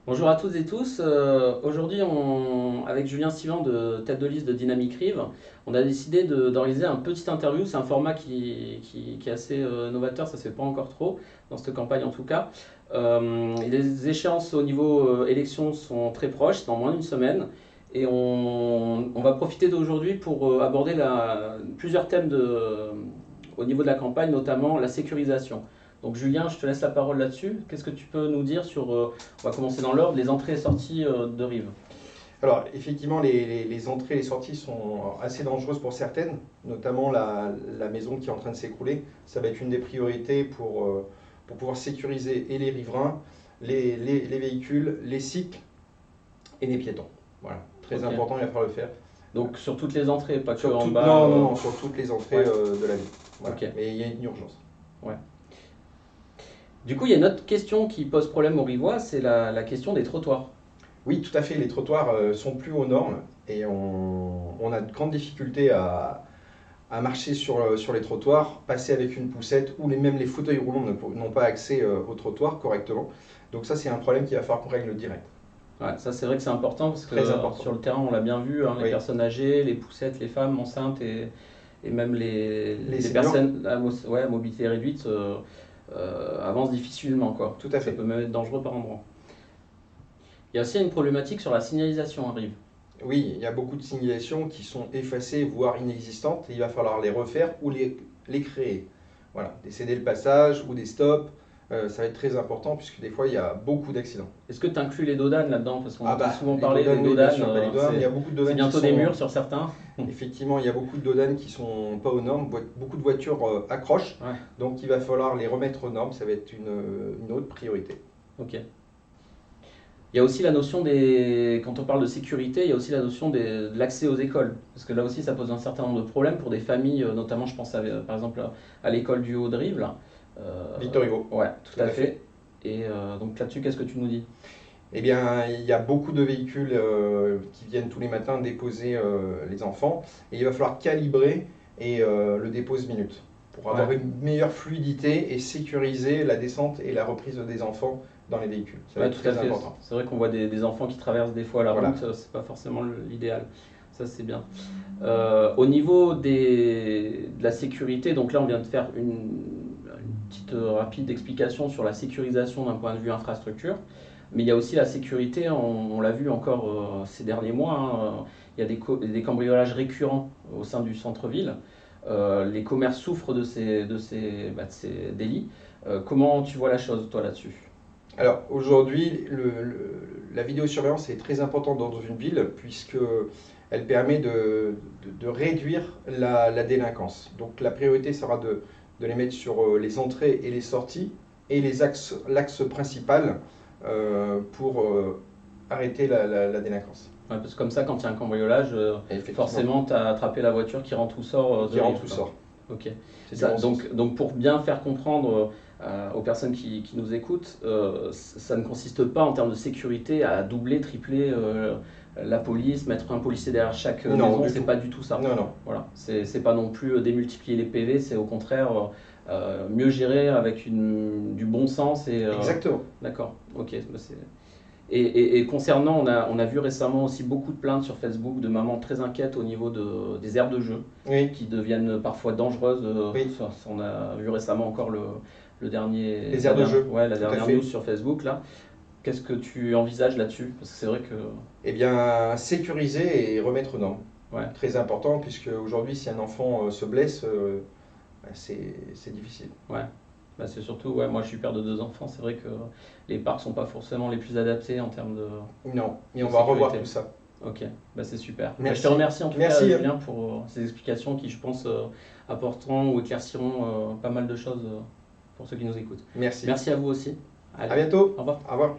Bonjour à toutes et tous. Aujourd'hui, avec Julien Sivan de tête de liste de Dynamic Rive, on a décidé d'organiser un petit interview. C'est un format qui est assez novateur, ça ne se fait pas encore trop, dans cette campagne en tout cas. Les échéances au niveau élections sont très proches, c'est dans moins d'une semaine. Et on va profiter d'aujourd'hui pour aborder plusieurs thèmes au niveau de la campagne, notamment la sécurisation. Donc Julien, je te laisse la parole là-dessus. Qu'est-ce que tu peux nous dire sur, on va commencer dans l'ordre, les entrées et sorties de Rive? Alors, effectivement, les entrées et les sorties sont assez dangereuses pour certaines, notamment la maison qui est en train de s'écrouler. Ça va être une des priorités pour pouvoir sécuriser et les riverains, les véhicules, les cycles et les piétons. Voilà, très Ok. important, il va falloir le faire. Donc sur toutes les entrées, pas que en bas. Non, non, non, sur toutes les entrées Ouais. de la ville. Voilà. Ok. Mais il y a une urgence. Ouais. Du coup, il y a une autre question qui pose problème aux Rivois, c'est la question des trottoirs. Oui, tout à fait, les trottoirs sont plus aux normes et on a de grandes difficultés à marcher sur les trottoirs, passer avec une poussette ou même les fauteuils roulants n'ont pas accès au trottoir correctement. Donc ça, c'est un problème qu'il va falloir qu'on règle direct. Ouais, ça c'est vrai que c'est important parce que Très important. sur le terrain, on l'a bien vu, hein, les Oui. personnes âgées, les poussettes, les femmes enceintes et même Les les seniors, personnes à mobilité réduite avancent difficilement, quoi. tout à Ça fait. peut même être dangereux par endroits. Il y a aussi une problématique sur la signalisation à Rive. Oui, il y a beaucoup de signalisations qui sont effacées, voire inexistantes, et il va falloir les refaire ou les créer. Voilà, des céder le passage ou des stops, ça va être très important puisque des fois il y a beaucoup d'accidents. Est-ce que tu inclus les dodanes là-dedans? Parce qu'on Ah entend bah, souvent les parler des dodanes, oui, bien dodanes, sûr. Bah, les dodanes, il y a beaucoup de c'est dodanes qui bientôt des sont. murs sur certains. Effectivement, il y a beaucoup de dodanes qui sont pas aux normes, beaucoup de voitures accrochent, Ouais, donc il va falloir les remettre aux normes, ça va être une autre priorité. ok. Il y a aussi la notion quand on parle de sécurité, il y a aussi la notion de l'accès aux écoles. Parce que là aussi, ça pose un certain nombre de problèmes pour des familles, notamment je pense par exemple à l'école du Haut-de-Rive, là. Victor Hugo, Ouais, tout tout à à fait. fait. Et donc là-dessus, qu'est-ce que tu nous dis? Eh bien, il y a beaucoup de véhicules qui viennent tous les matins déposer les enfants, et il va falloir calibrer et le dépose minute pour Ouais, avoir une meilleure fluidité et sécuriser la descente et la reprise des enfants dans les véhicules. Ça va ouais, être tout à très fait. important. C'est vrai qu'on voit des enfants qui traversent des fois la route, Voilà. c'est pas forcément l'idéal. Ça, c'est bien. Au niveau de la sécurité, donc là on vient de faire une petite rapide explication sur la sécurisation d'un point de vue infrastructure, mais il y a aussi la sécurité, on l'a vu encore ces derniers mois, hein, il y a des cambriolages récurrents au sein du centre-ville. Les commerces souffrent de ces délits. Comment tu vois la chose, toi, là-dessus? Alors aujourd'hui, la vidéosurveillance est très importante dans une ville puisque elle permet de réduire la délinquance. Donc la priorité sera de les mettre sur les entrées et les sorties et l'axe principal pour arrêter la délinquance. Ouais, parce que comme ça, quand il y a un cambriolage, Et effectivement, forcément, tu as attrapé la voiture qui rentre ou sort de qui rentre Rive, ou quoi. sort. Ok. C'est du bon sens. Donc pour bien faire comprendre aux personnes qui nous écoutent, ça ne consiste pas en termes de sécurité à doubler, tripler la police, mettre un policier derrière chaque Non, maison, du c'est tout. pas du tout ça. Non, non. Voilà, c'est pas non plus démultiplier les PV, c'est au contraire mieux gérer avec du bon sens et Exactement. d'accord, ok. Bah, et concernant, on a vu récemment aussi beaucoup de plaintes sur Facebook de mamans très inquiètes au niveau des aires de jeu Oui, qui deviennent parfois dangereuses. oui. On a vu récemment encore le dernier, Les aires de jeu, ouais, la tout à dernière news fait. sur Facebook là. Qu'est-ce que tu envisages là-dessus? Parce que c'est vrai que, Eh bien, sécuriser et remettre aux normes. ouais, Très important, puisque aujourd'hui, si un enfant se blesse, bah, c'est difficile. ouais. Bah, c'est surtout, ouais, moi je suis père de deux enfants, c'est vrai que les parcs sont pas forcément les plus adaptés en termes Non, et de on va revoir sécurité. tout ça. Ok, bah, c'est super. Bah, je te Merci. remercie en tout cas, Merci. Julien, pour ces explications qui, je pense, apporteront ou éclairciront pas mal de choses pour ceux qui nous écoutent. Merci. Merci à vous aussi. À Allez, bientôt. au revoir. Au revoir.